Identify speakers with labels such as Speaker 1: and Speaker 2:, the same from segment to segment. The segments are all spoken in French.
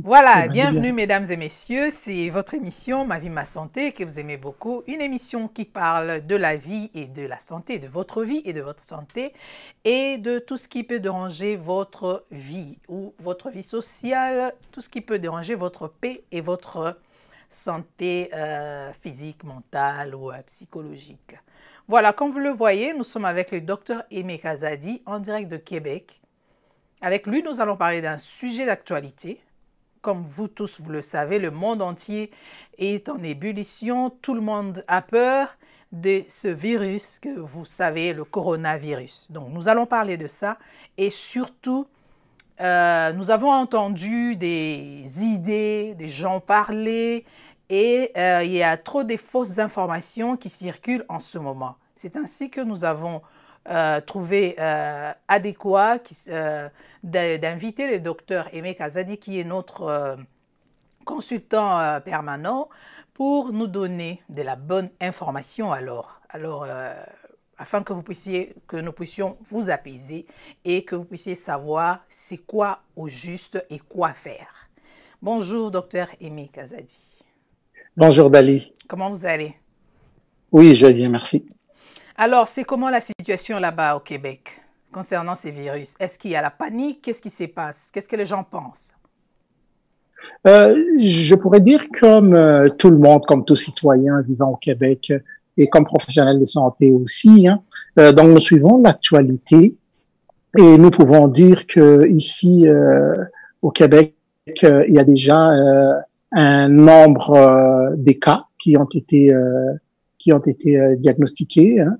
Speaker 1: Voilà,
Speaker 2: Bien.
Speaker 1: bienvenue mesdames et messieurs, c'est votre émission Ma vie, ma santé que vous aimez beaucoup, une émission qui parle de la vie et de la santé, de votre vie et de votre santé et de tout ce qui peut déranger votre vie ou votre vie sociale, tout ce qui peut déranger votre paix et votre santé physique, mentale ou psychologique. Voilà, comme vous le voyez, nous sommes avec le docteur Aimé Kazadi en direct de Québec. Avec lui, nous allons parler d'un sujet d'actualité. Comme vous tous, vous le savez, le monde entier est en ébullition. Tout le monde a peur de ce virus que vous savez, le coronavirus. Donc, nous allons parler de ça. Et surtout, nous avons entendu des idées, des gens parler. Et il y a trop de fausses informations qui circulent en ce moment. C'est ainsi que nous avons trouvé adéquat d'inviter le docteur Aimé Kazadi, qui est notre consultant permanent, pour nous donner de la bonne information afin que nous puissions vous apaiser et que vous puissiez savoir c'est quoi au juste et quoi faire. Bonjour, docteur Aimé Kazadi.
Speaker 2: Bonjour Dali.
Speaker 1: Comment vous allez?
Speaker 2: Oui, je vais bien, merci.
Speaker 1: Alors, c'est comment la situation là-bas au Québec concernant ces virus? Est-ce qu'il y a la panique? Qu'est-ce qui se passe? Qu'est-ce que les gens pensent?
Speaker 2: Je pourrais dire comme tout le monde, comme tout citoyen vivant au Québec et comme professionnel de santé aussi, hein. Donc, nous suivons l'actualité et nous pouvons dire que ici au Québec, il y a déjà un nombre de cas qui ont été diagnostiqués, hein.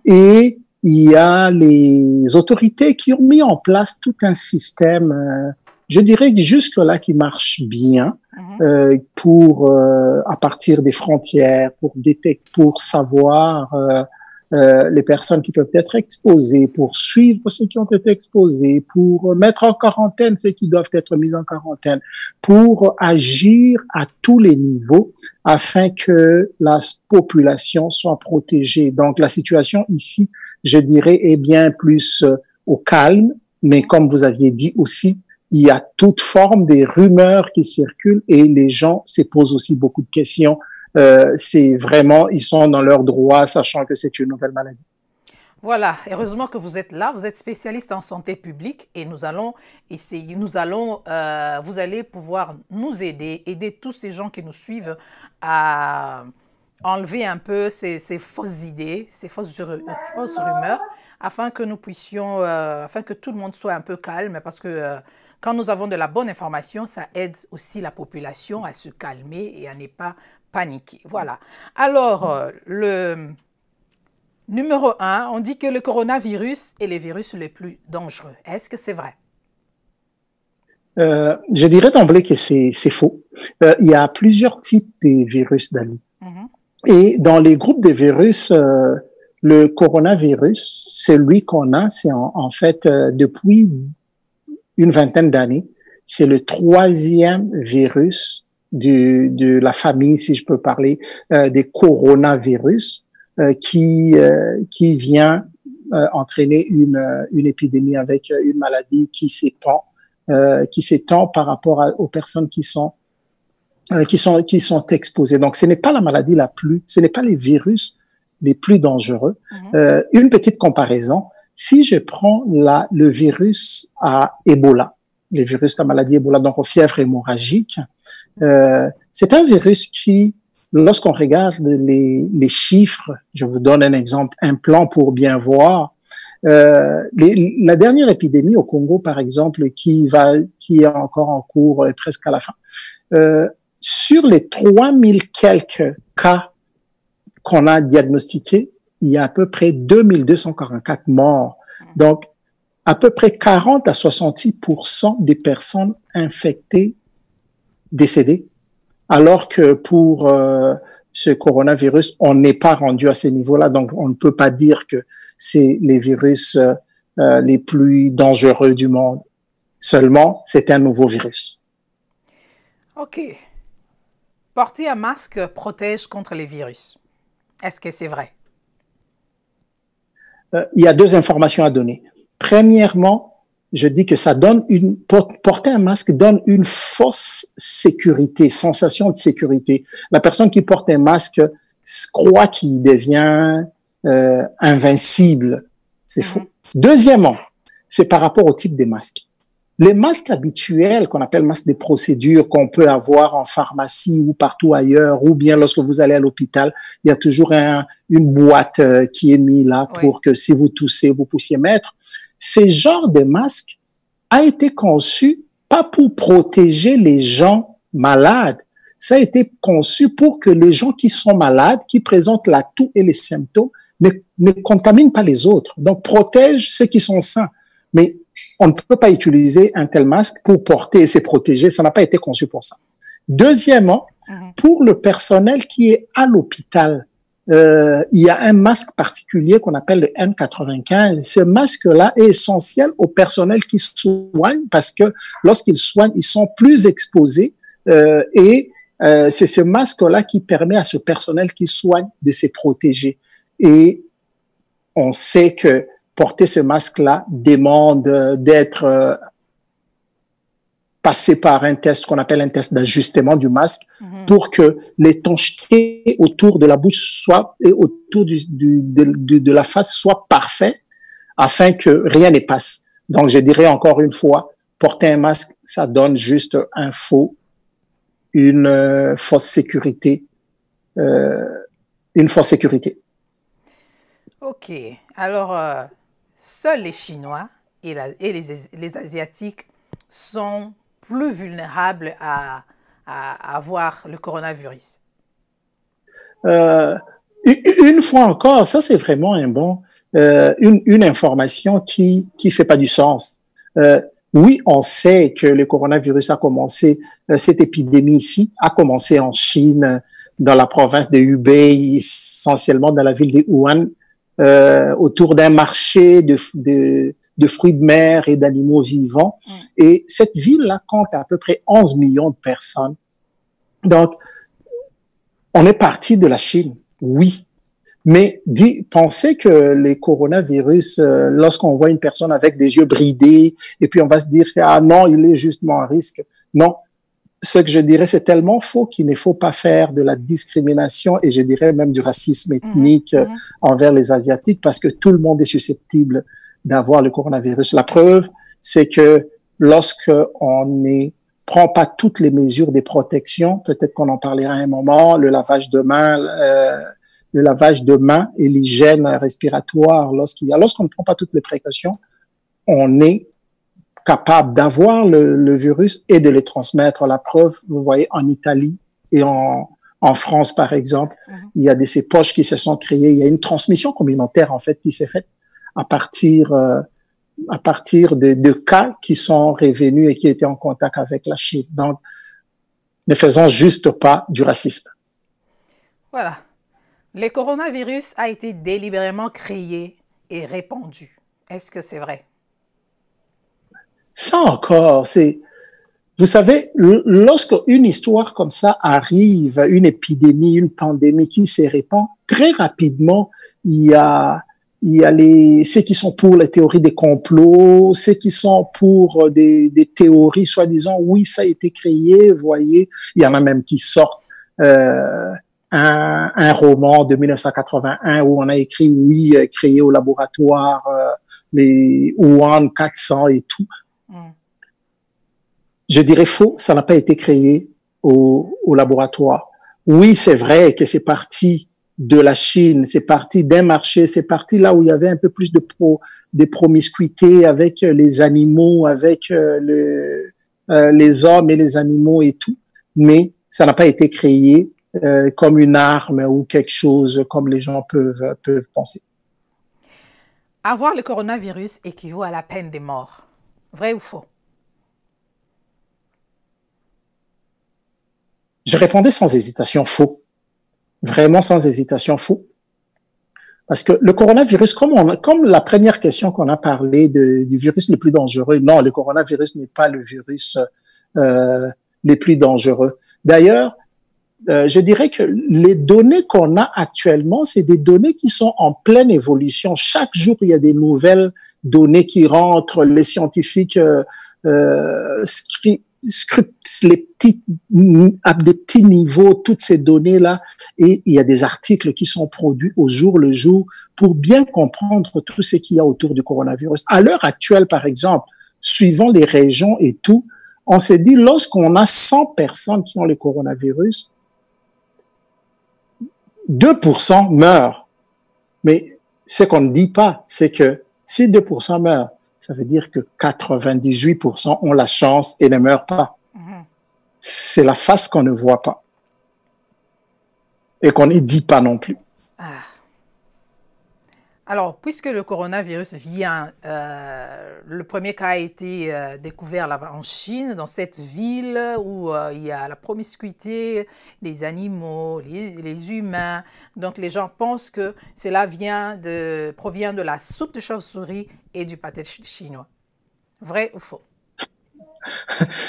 Speaker 2: Et il y a les autorités qui ont mis en place tout un système, je dirais que jusque-là qui marche bien, pour à partir des frontières, pour savoir les personnes qui peuvent être exposées, pour suivre ceux qui ont été exposés, pour mettre en quarantaine ceux qui doivent être mis en quarantaine, pour agir à tous les niveaux afin que la population soit protégée. Donc, la situation ici, je dirais, est bien plus au calme, mais comme vous aviez dit aussi, il y a toute forme des rumeurs qui circulent et les gens se posent aussi beaucoup de questions. C'est vraiment, ils sont dans leur droit, sachant que c'est une nouvelle maladie.
Speaker 1: Voilà, heureusement que vous êtes là, vous êtes spécialiste en santé publique et nous allons essayer, vous allez pouvoir nous aider tous ces gens qui nous suivent à enlever un peu ces fausses idées, ces fausses rumeurs, afin que nous puissions, afin que tout le monde soit un peu calme, parce que quand nous avons de la bonne information, ça aide aussi la population à se calmer et à ne pas paniquer. Voilà. Alors, le numéro 1, on dit que le coronavirus est le virus le plus dangereux. Est-ce que c'est vrai?
Speaker 2: Je dirais d'emblée que c'est faux. Il y a plusieurs types de virus, Dali. Et dans les groupes de virus, le coronavirus, celui qu'on a, c'est en fait depuis une vingtaine d'années, c'est le troisième virus de la famille, si je peux parler, des coronavirus qui vient entraîner une épidémie avec une maladie qui s'étend par rapport aux personnes qui sont exposées. Donc, ce n'est pas la maladie ce n'est pas les virus les plus dangereux. Une petite comparaison. Si je prends le virus à Ebola, le virus de la maladie Ebola, donc aux fièvres hémorragiques, c'est un virus qui, lorsqu'on regarde les chiffres, je vous donne un exemple, un plan pour bien voir, la dernière épidémie au Congo, par exemple, qui est encore en cours presque à la fin, sur les 3000 quelques cas qu'on a diagnostiqués, il y a à peu près 2244 morts. Donc, à peu près 40 à 66% des personnes infectées décédées, alors que pour ce coronavirus, on n'est pas rendu à ce niveau-là. Donc, on ne peut pas dire que c'est les virus les plus dangereux du monde. Seulement, c'est un nouveau virus.
Speaker 1: OK. Porter un masque protège contre les virus. Est-ce que c'est vrai?
Speaker 2: Il y a deux informations à donner. Premièrement, je dis que ça donne porter un masque donne une fausse sécurité, sensation de sécurité. La personne qui porte un masque croit qu'il devient invincible. C'est faux. Deuxièmement, c'est par rapport au type des masques. Les masques habituels, qu'on appelle masques de procédure, qu'on peut avoir en pharmacie ou partout ailleurs, ou bien lorsque vous allez à l'hôpital, il y a toujours une boîte qui est mise là pour que si vous toussez, vous puissiez mettre. Ces genres de masques a été conçu pas pour protéger les gens malades. Ça a été conçu pour que les gens qui sont malades, qui présentent la toux et les symptômes, ne contaminent pas les autres. Donc, protège ceux qui sont sains. Mais on ne peut pas utiliser un tel masque pour porter et se protéger. Ça n'a pas été conçu pour ça. Deuxièmement, pour le personnel qui est à l'hôpital, il y a un masque particulier qu'on appelle le N95. Ce masque-là est essentiel au personnel qui soigne parce que lorsqu'ils soignent, ils sont plus exposés c'est ce masque-là qui permet à ce personnel qui soigne de se protéger. Et on sait que porter ce masque-là demande d'être passer par un test qu'on appelle un test d'ajustement du masque pour que l'étanchéité autour de la bouche soit et autour de la face soit parfait afin que rien ne passe. Donc, je dirais encore une fois, porter un masque, ça donne juste une fausse sécurité. Une fausse sécurité.
Speaker 1: OK. Alors, seuls les Chinois et les Asiatiques sont plus vulnérables à avoir le coronavirus.
Speaker 2: Une fois encore, ça c'est vraiment une information qui fait pas du sens. Oui, on sait que le coronavirus a commencé, cette épidémie ici a commencé en Chine, dans la province de Hubei, essentiellement dans la ville de Wuhan, autour d'un marché de fruits de mer et d'animaux vivants. Et cette ville-là compte à peu près 11 millions de personnes. Donc, on est parti de la Chine, oui. Mais pensez que les coronavirus, lorsqu'on voit une personne avec des yeux bridés, et puis on va se dire, ah non, il est justement à risque. Non. Ce que je dirais, c'est tellement faux qu'il ne faut pas faire de la discrimination et je dirais même du racisme ethnique envers les Asiatiques parce que tout le monde est susceptible d'avoir le coronavirus. La preuve, c'est que lorsqu'on ne prend pas toutes les mesures de protection, peut-être qu'on en parlera à un moment, le lavage de main et l'hygiène respiratoire, lorsqu'on ne prend pas toutes les précautions, on est capable d'avoir le virus et de le transmettre. La preuve, vous voyez, en Italie et en France, par exemple, il y a ces poches qui se sont créées. Il y a une transmission communautaire, en fait, qui s'est faite à partir de cas qui sont revenus et qui étaient en contact avec la Chine. Donc, ne faisons juste pas du racisme.
Speaker 1: Voilà. Le coronavirus a été délibérément créé et répandu. Est-ce que c'est vrai?
Speaker 2: Ça encore, vous savez, lorsque une histoire comme ça arrive, une épidémie, une pandémie qui se répand, très rapidement, il y a ceux qui sont pour les théories des complots, ceux qui sont pour des théories soi-disant, oui, ça a été créé, vous voyez, il y en a même qui sortent un roman de 1981 où on a écrit, oui, créé au laboratoire, les Wuhan 400 et tout. Je dirais faux, ça n'a pas été créé au laboratoire. Oui, c'est vrai que c'est parti de la Chine, c'est parti d'un marché, c'est parti là où il y avait un peu plus de promiscuité avec les animaux, avec les hommes et les animaux et tout. Mais ça n'a pas été créé comme une arme ou quelque chose comme les gens peuvent penser.
Speaker 1: Avoir le coronavirus équivaut à la peine de mort. Vrai ou faux?
Speaker 2: Je répondais sans hésitation faux. Vraiment sans hésitation faux. Parce que le coronavirus, comme la première question qu'on a parlé du virus le plus dangereux, non, le coronavirus n'est pas le virus le plus dangereux. D'ailleurs, je dirais que les données qu'on a actuellement, c'est des données qui sont en pleine évolution. Chaque jour, il y a des nouvelles données qui rentrent, les scientifiques scriptent à des petits niveaux toutes ces données-là, et il y a des articles qui sont produits au jour le jour pour bien comprendre tout ce qu'il y a autour du coronavirus. À l'heure actuelle, par exemple, suivant les régions et tout, on s'est dit, lorsqu'on a 100 personnes qui ont le coronavirus, 2% meurent. Mais ce qu'on ne dit pas, c'est que si 2% meurent, ça veut dire que 98% ont la chance et ne meurent pas. C'est la face qu'on ne voit pas et qu'on ne dit pas non plus.
Speaker 1: Ah. Alors, puisque le coronavirus vient, le premier cas a été découvert là-bas en Chine, dans cette ville où il y a la promiscuité des animaux, les humains. Donc, les gens pensent que cela provient de la soupe de chauve-souris et du pâté chinois. Vrai ou faux?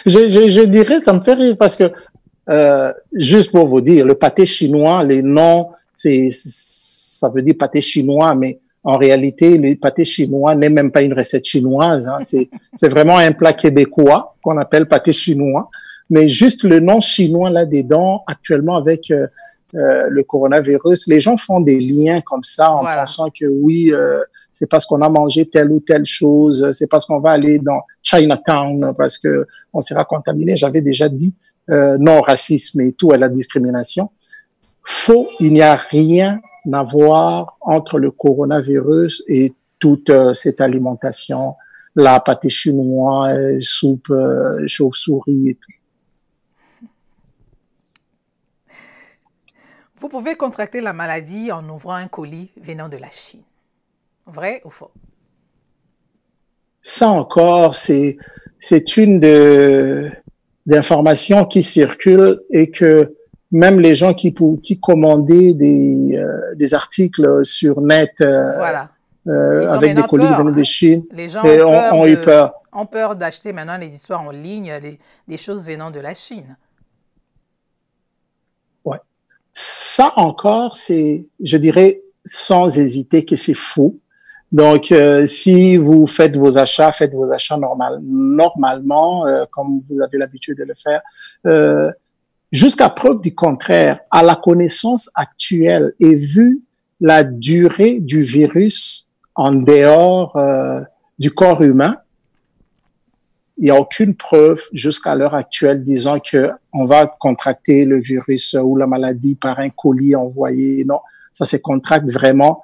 Speaker 2: Je dirais, ça me fait rire parce que, juste pour vous dire, le pâté chinois, les noms, ça veut dire pâté chinois, mais en réalité, le pâté chinois n'est même pas une recette chinoise. Hein. C'est vraiment un plat québécois qu'on appelle pâté chinois. Mais juste le nom chinois là-dedans, actuellement avec le coronavirus, les gens font des liens comme ça en pensant que oui, c'est parce qu'on a mangé telle ou telle chose, c'est parce qu'on va aller dans Chinatown parce que on sera contaminé. J'avais déjà dit non au racisme et tout à la discrimination. Faux, il n'y a rien à voir entre le coronavirus et toute cette alimentation, la pâté chinois, soupe, chauve-souris et tout.
Speaker 1: Vous pouvez contracter la maladie en ouvrant un colis venant de la Chine. Vrai ou faux?
Speaker 2: Ça encore, c'est une d'informations qui circulent et que même les gens qui commandaient des articles sur net avec des colis venus de Chine,
Speaker 1: les gens
Speaker 2: ont eu peur.
Speaker 1: Ont peur d'acheter maintenant les histoires en ligne, des choses venant de la Chine.
Speaker 2: Ouais. Ça encore, je dirais sans hésiter que c'est faux. Donc, si vous faites vos achats normalement, comme vous avez l'habitude de le faire. Jusqu'à preuve du contraire, à la connaissance actuelle et vu la durée du virus en dehors du corps humain, il n'y a aucune preuve jusqu'à l'heure actuelle disant que on va contracter le virus ou la maladie par un colis envoyé. Non, ça se contracte vraiment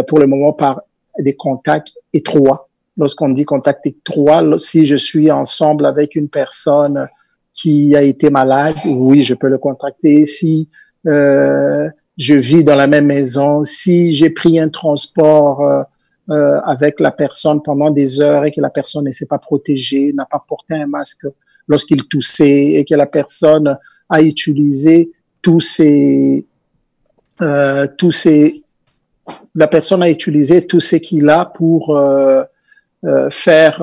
Speaker 2: pour le moment par des contacts étroits. Lorsqu'on dit contact étroit, si je suis ensemble avec une personne qui a été malade, oui, je peux le contracter. Si je vis dans la même maison, si j'ai pris un transport avec la personne pendant des heures et que la personne ne s'est pas protégée, n'a pas porté un masque lorsqu'il toussait et que la personne a utilisé la personne a utilisé tout ce qu'il a pour faire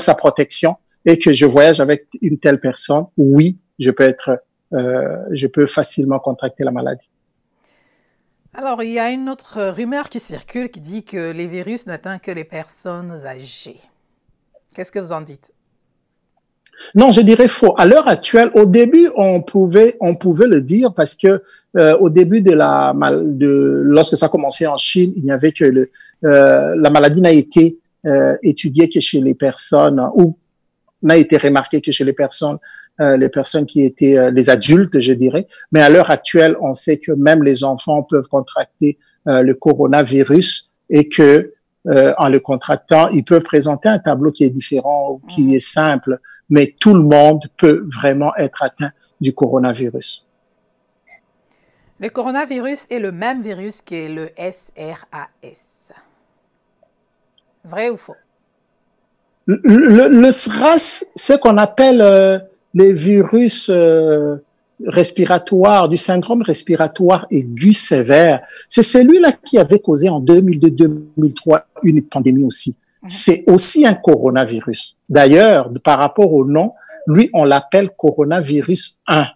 Speaker 2: sa protection et que je voyage avec une telle personne, oui, je peux facilement contracter la maladie.
Speaker 1: Alors, il y a une autre rumeur qui circule qui dit que les virus n'atteignent que les personnes âgées. Qu'est-ce que vous en dites?
Speaker 2: Non, je dirais faux. À l'heure actuelle, au début, on pouvait le dire parce que au début lorsque ça a commencé en Chine, il n'y avait que la maladie n'a été étudiée que chez les personnes ou n'a été remarquée que chez les personnes qui étaient les adultes, je dirais. Mais à l'heure actuelle, on sait que même les enfants peuvent contracter le coronavirus et que en le contractant, ils peuvent présenter un tableau qui est différent, qui est simple, mais tout le monde peut vraiment être atteint du coronavirus.
Speaker 1: Le coronavirus est le même virus que le SRAS. Vrai ou faux?
Speaker 2: Le SRAS, c'est ce qu'on appelle les virus respiratoires, du syndrome respiratoire aigu sévère. C'est celui-là qui avait causé en 2002-2003 une pandémie aussi. C'est aussi un coronavirus. D'ailleurs, par rapport au nom, lui, on l'appelle coronavirus 1.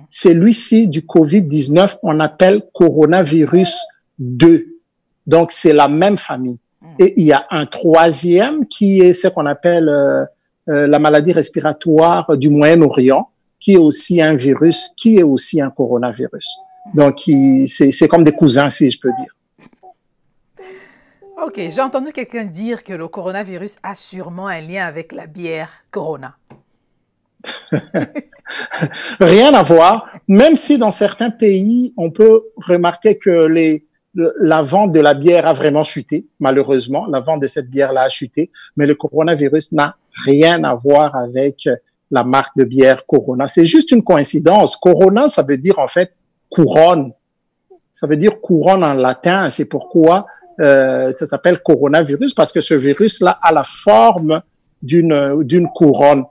Speaker 2: Celui-ci du COVID-19, on appelle coronavirus 2. Donc, c'est la même famille. Et il y a un troisième qui est ce qu'on appelle la maladie respiratoire du Moyen-Orient, qui est aussi un virus, qui est aussi un coronavirus. Donc, c'est comme des cousins, si je peux dire.
Speaker 1: Ok, j'ai entendu quelqu'un dire que le coronavirus a sûrement un lien avec la bière Corona.
Speaker 2: Rien à voir, même si dans certains pays, on peut remarquer que la vente de la bière a vraiment chuté, malheureusement, la vente de cette bière-là a chuté, mais le coronavirus n'a rien à voir avec la marque de bière Corona. C'est juste une coïncidence. Corona, ça veut dire en fait couronne. Ça veut dire couronne en latin. C'est pourquoi ça s'appelle coronavirus, parce que ce virus-là a la forme d'une couronne.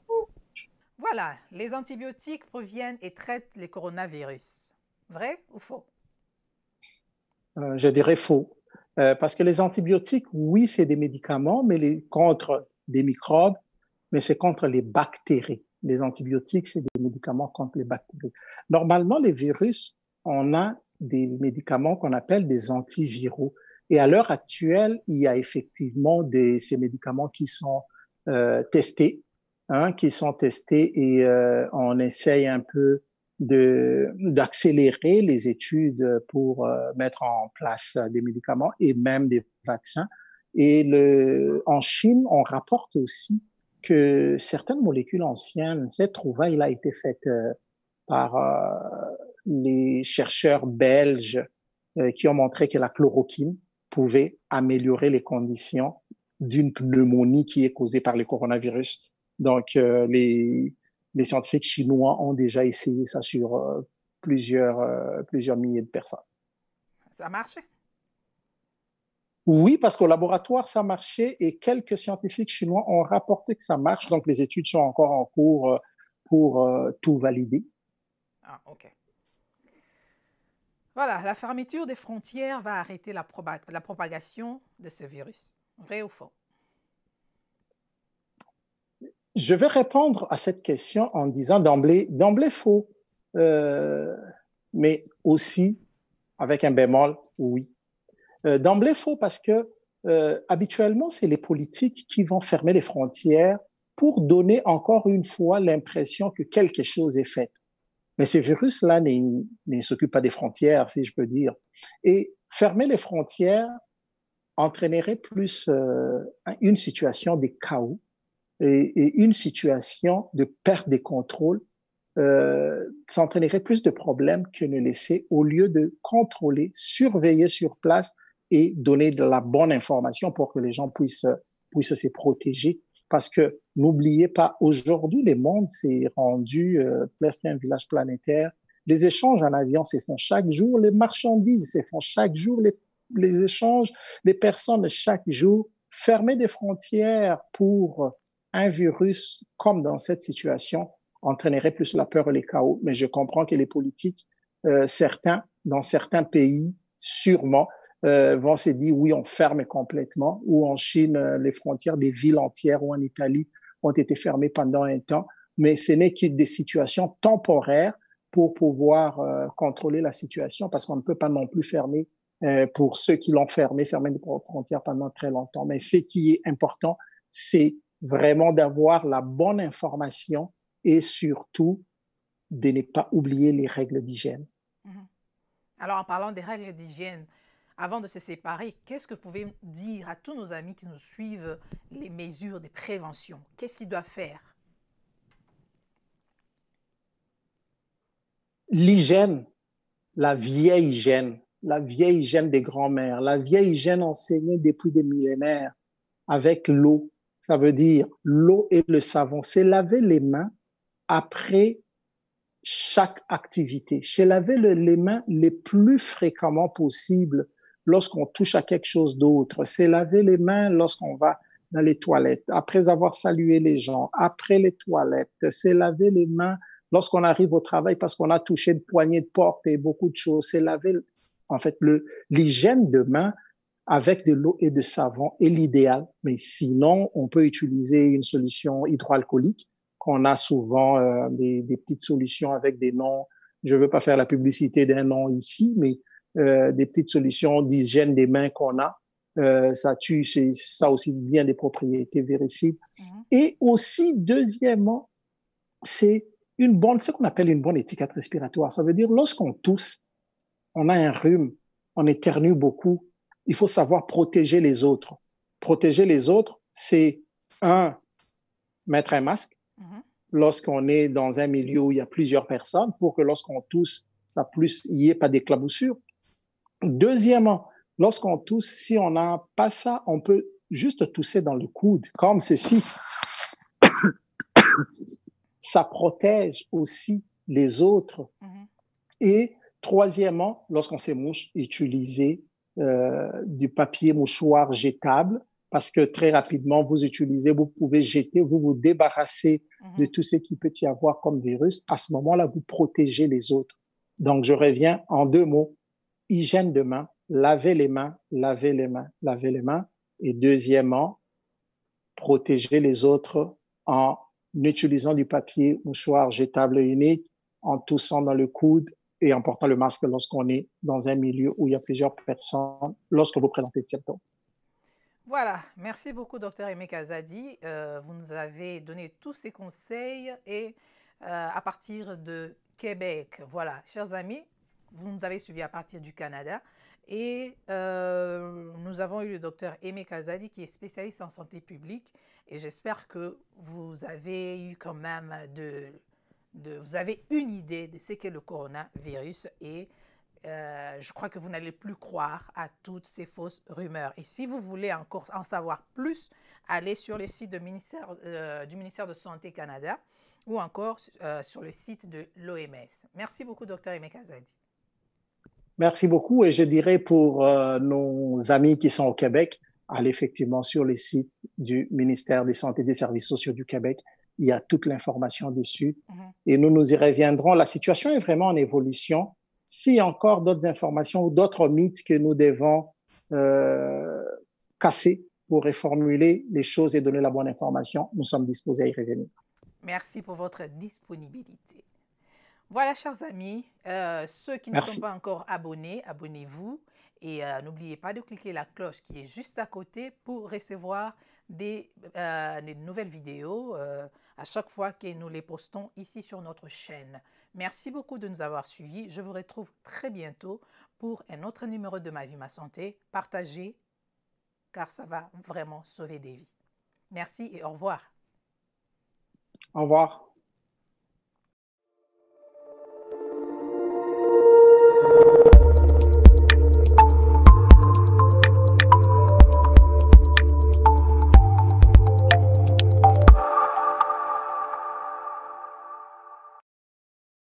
Speaker 1: Voilà, les antibiotiques proviennent et traitent les coronavirus. Vrai ou faux?
Speaker 2: Je dirais faux. Parce que les antibiotiques, oui, c'est des médicaments, mais contre des microbes, mais c'est contre les bactéries. Les antibiotiques, c'est des médicaments contre les bactéries. Normalement, les virus, on a des médicaments qu'on appelle des antiviraux. Et à l'heure actuelle, il y a effectivement ces médicaments qui sont testés, qui sont testés et on essaye un peu d'accélérer les études pour mettre en place des médicaments et même des vaccins. Et en Chine, on rapporte aussi que certaines molécules anciennes, cette trouvaille a été faite par les chercheurs belges qui ont montré que la chloroquine pouvait améliorer les conditions d'une pneumonie qui est causée par le coronavirus. Donc, les scientifiques chinois ont déjà essayé ça sur plusieurs milliers de personnes.
Speaker 1: Ça a marché?
Speaker 2: Oui, parce qu'au laboratoire, ça marchait et quelques scientifiques chinois ont rapporté que ça marche. Donc, les études sont encore en cours pour tout valider.
Speaker 1: Ah, OK. Voilà, la fermeture des frontières va arrêter la propagation de ce virus. Vrai ou faux?
Speaker 2: Je vais répondre à cette question en disant d'emblée faux, mais aussi avec un bémol, oui. D'emblée faux parce que habituellement, c'est les politiques qui vont fermer les frontières pour donner encore une fois l'impression que quelque chose est fait. Mais ces virus-là ne s'occupent pas des frontières, si je peux dire. Et fermer les frontières entraînerait plus une situation de chaos et une situation de perte des contrôles. Ça entraînerait plus de problèmes que ne laisser au lieu de contrôler, surveiller sur place et donner de la bonne information pour que les gens puissent se protéger. Parce que n'oubliez pas, aujourd'hui, le monde s'est rendu presque un village planétaire. Les échanges en avion se font chaque jour, les marchandises se font chaque jour, les échanges, les personnes chaque jour. Fermer des frontières pour un virus comme dans cette situation entraînerait plus la peur et le chaos. Mais je comprends que les politiques, dans certains pays, sûrement, vont se dire oui, on ferme complètement, ou en Chine, les frontières des villes entières ou en Italie ont été fermées pendant un temps, mais ce n'est que des situations temporaires pour pouvoir contrôler la situation parce qu'on ne peut pas non plus fermer pour ceux qui l'ont fermé les frontières pendant très longtemps. Mais ce qui est important, c'est vraiment d'avoir la bonne information et surtout de ne pas oublier les règles d'hygiène.
Speaker 1: Alors, en parlant des règles d'hygiène, avant de se séparer, qu'est-ce que vous pouvez dire à tous nos amis qui nous suivent les mesures de prévention? Qu'est-ce qu'ils doivent faire?
Speaker 2: L'hygiène, la vieille hygiène des grands-mères, la vieille hygiène enseignée depuis des millénaires avec l'eau. Ça veut dire l'eau et le savon. C'est laver les mains après chaque activité. C'est laver les mains les plus fréquemment possible lorsqu'on touche à quelque chose d'autre. C'est laver les mains lorsqu'on va dans les toilettes, après avoir salué les gens, après les toilettes. C'est laver les mains lorsqu'on arrive au travail parce qu'on a touché une poignée de porte et beaucoup de choses. C'est laver, en fait, l'hygiène de main avec de l'eau et de savon est l'idéal. Mais sinon, on peut utiliser une solution hydroalcoolique qu'on a souvent des petites solutions avec des noms. Je ne veux pas faire la publicité d'un nom ici, mais des petites solutions d'hygiène des mains qu'on a Ça tue, ça aussi bien des propriétés véricibles.
Speaker 1: Mhm.
Speaker 2: Et aussi, deuxièmement, c'est ce qu'on appelle une bonne étiquette respiratoire. Ça veut dire lorsqu'on tousse, on a un rhume, on éternue beaucoup, il faut savoir protéger les autres. Protéger les autres, c'est mettre un masque
Speaker 1: Mhm.
Speaker 2: lorsqu'on est dans un milieu où il y a plusieurs personnes pour que lorsqu'on tousse, il n'y ait pas d'éclaboussure. Deuxièmement, lorsqu'on tousse, si on n'a pas ça, on peut juste tousser dans le coude, comme ceci. Ça protège aussi les autres.
Speaker 1: Mhm.
Speaker 2: Et troisièmement, lorsqu'on s'émouche, utiliser du papier mouchoir jetable parce que très rapidement, vous pouvez jeter, vous vous débarrassez de
Speaker 1: Mhm.
Speaker 2: tout ce qui peut y avoir comme virus. À ce moment-là, vous protégez les autres. Donc, je reviens en 2 mots. Hygiène de main, laver les mains, laver les mains, laver les mains. Et deuxièmement, protéger les autres en utilisant du papier mouchoir jetable unique, en toussant dans le coude et en portant le masque lorsqu'on est dans un milieu où il y a plusieurs personnes, lorsque vous présentez des symptômes.
Speaker 1: Voilà, merci beaucoup, docteur Aimé Kazadi. Vous nous avez donné tous ces conseils et à partir de Québec. Voilà, chers amis, vous nous avez suivis à partir du Canada et nous avons eu le docteur Aimé Kazadi qui est spécialiste en santé publique et j'espère que vous avez eu quand même vous avez une idée de ce qu'est le coronavirus et je crois que vous n'allez plus croire à toutes ces fausses rumeurs. Et si vous voulez encore en savoir plus, allez sur le site du ministère de Santé Canada ou encore sur le site de l'OMS. Merci beaucoup, Dr. Aimé Kazadi.
Speaker 2: Merci beaucoup. Et je dirais pour nos amis qui sont au Québec, allez effectivement sur les sites du ministère des Santé et des Services sociaux du Québec. Il y a toute l'information dessus. Et nous y reviendrons. La situation est vraiment en évolution. S'il y a encore d'autres informations ou d'autres mythes que nous devons casser pour reformuler les choses et donner la bonne information, nous sommes disposés à y revenir.
Speaker 1: Merci pour votre disponibilité. Voilà, chers amis, ceux qui ne sont
Speaker 2: Merci.
Speaker 1: pas encore abonnés, abonnez-vous et n'oubliez pas de cliquer la cloche qui est juste à côté pour recevoir des nouvelles vidéos à chaque fois que nous les postons ici sur notre chaîne. Merci beaucoup de nous avoir suivis. Je vous retrouve très bientôt pour un autre numéro de Ma Vie, Ma Santé. Partagez car ça va vraiment sauver des vies. Merci et au revoir.
Speaker 2: Au revoir.